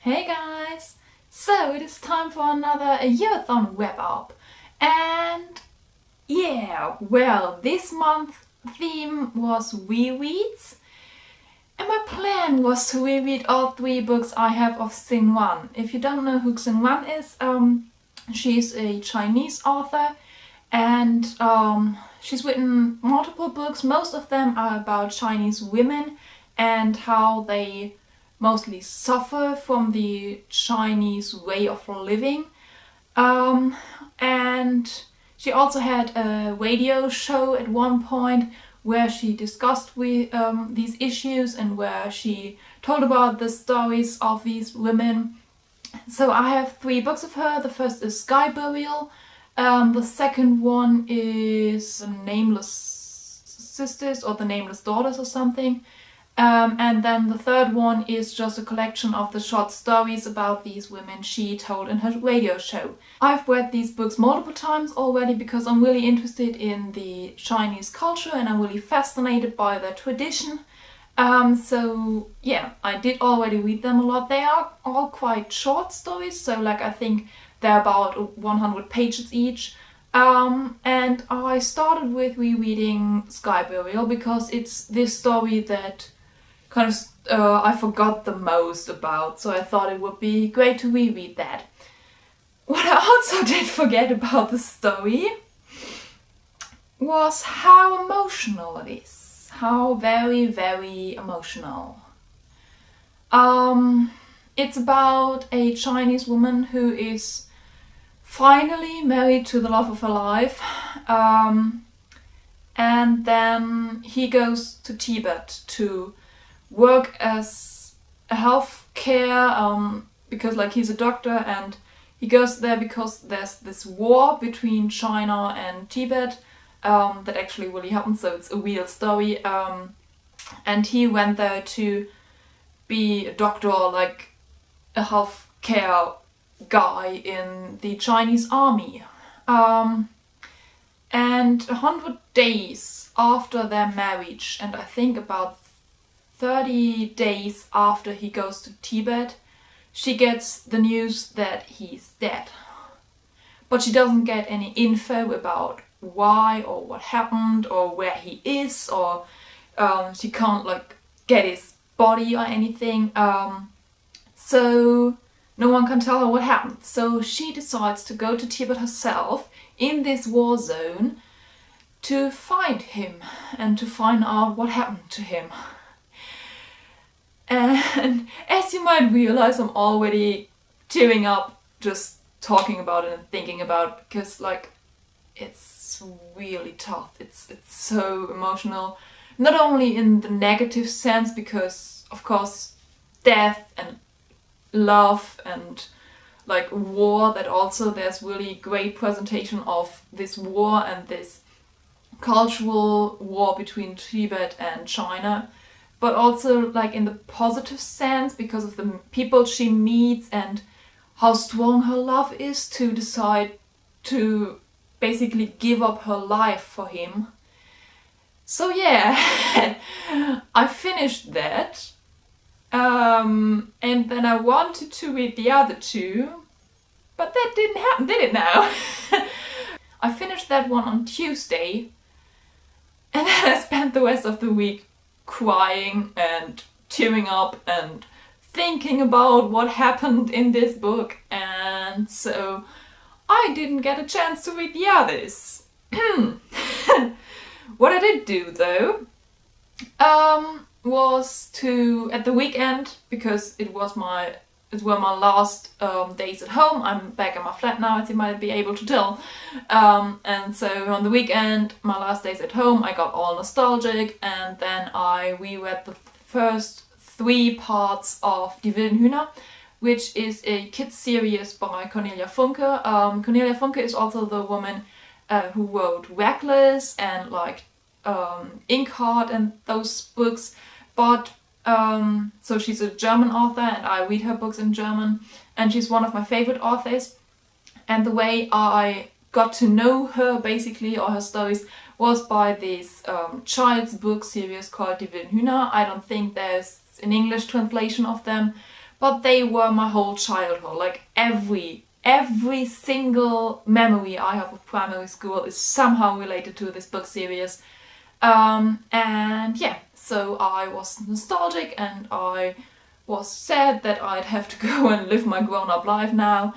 Hey guys! So it is time for another year-thon web up. And yeah, well, this month's theme was rereads. And my plan was to reread all 3 books I have of Xinran. If you don't know who Xinran is, she's a Chinese author and she's written multiple books. Most of them are about Chinese women and how they mostly suffer from the Chinese way of living. And she also had a radio show at one point where she discussed these issues and where she told about the stories of these women. So I have 3 books of her. The first is Sky Burial. The second one is The Nameless Sisters or The Nameless Daughters or something. And then the third one is just a collection of the short stories about these women she told in her radio show. I've read these books multiple times already because I'm really interested in the Chinese culture and I'm really fascinated by their tradition. So yeah, I did already read them a lot. They are all quite short stories, so like I think they're about 100 pages each. And I started with rereading Sky Burial because it's this story that kind of I forgot the most about, so I thought it would be great to reread that. What I also did forget about the story was how emotional it is. How very, very emotional. It's about a Chinese woman who is finally married to the love of her life. And then he goes to Tibet to work as a healthcare because like he's a doctor, and he goes there because there's this war between China and Tibet that actually really happened, so it's a real story. And he went there to be a doctor, like a healthcare guy in the Chinese army. And 100 days after their marriage, and I think about 30 days after he goes to Tibet, she gets the news that he's dead. But she doesn't get any info about why or what happened or where he is, or she can't like get his body or anything. So no one can tell her what happened. So she decides to go to Tibet herself in this war zone to find him and to find out what happened to him. And as you might realize, I'm already tearing up just talking about it and thinking about it, because like it's really tough. It's so emotional, not only in the negative sense, because of course death and love and like war, that also there's really great presentation of this war and this cultural war between Tibet and China, but also like in the positive sense because of the people she meets and how strong her love is to decide to basically give up her life for him. So yeah, I finished that. And then I wanted to read the other 2, but that didn't happen, did it now? I finished that one on Tuesday, and then I spent the rest of the week crying and tearing up and thinking about what happened in this book, and so I didn't get a chance to read the others. What I did do though was to, at the weekend, because it were my last days at home. I'm back in my flat now, as you might be able to tell. And so on the weekend, my last days at home, I got all nostalgic, and then I reread the first 3 parts of Die Wilden Hühner, which is a kids series by Cornelia Funke. Cornelia Funke is also the woman who wrote Reckless and like Inkheart and those books. But so she's a German author, and I read her books in German, and she's one of my favorite authors. And the way I got to know her, basically, or her stories, was by this child's book series called Die Wilden Hühner. I don't think there's an English translation of them, but they were my whole childhood. Like every single memory I have of primary school is somehow related to this book series. And yeah, so I was nostalgic and I was sad that I'd have to go and live my grown-up life now.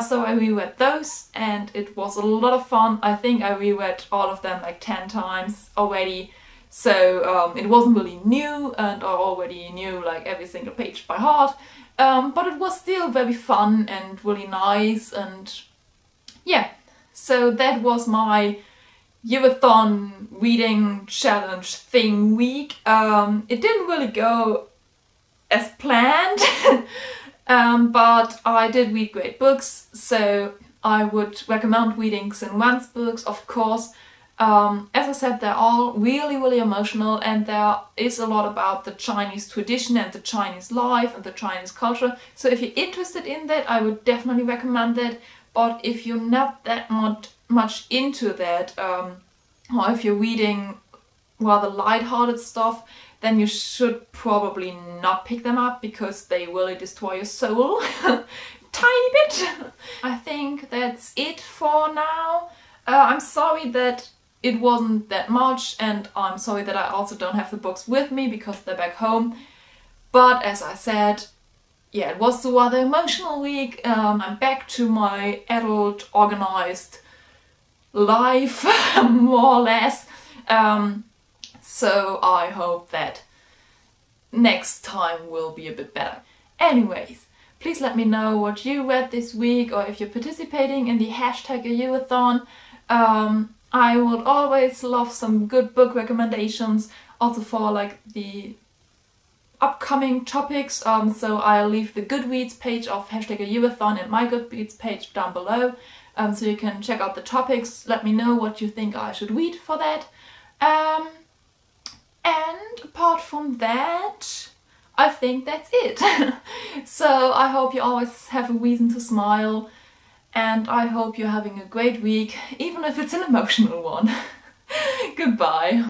So I reread those and it was a lot of fun. I think I reread all of them like 10 times already. So it wasn't really new and I already knew like every single page by heart. But it was still very fun and really nice, and yeah. So that was my Yearathon reading challenge thing week. It didn't really go as planned, but I did read great books, so I would recommend reading Xinran's books, of course. As I said, they're all really emotional, and there is a lot about the Chinese tradition and the Chinese life and the Chinese culture. So if you're interested in that, I would definitely recommend it. But if you're not that much into that, or if you're reading rather light-hearted stuff, then you should probably not pick them up because they really destroy your soul tiny bit. I think that's it for now. I'm sorry that it wasn't that much, and I'm sorry that I also don't have the books with me because they're back home. But as I said, yeah, it was a rather emotional week. I'm back to my adult, organized life, more or less. So I hope that next time will be a bit better. Anyways, please let me know what you read this week, or if you're participating in the #Yearathon. I would always love some good book recommendations, also for like the upcoming topics. So I'll leave the Goodreads page of #Yearathon and my Goodreads page down below, so you can check out the topics. Let me know what you think I should read for that. And apart from that, I think that's it. So I hope you always have a reason to smile, and I hope you're having a great week, even if it's an emotional one. Goodbye.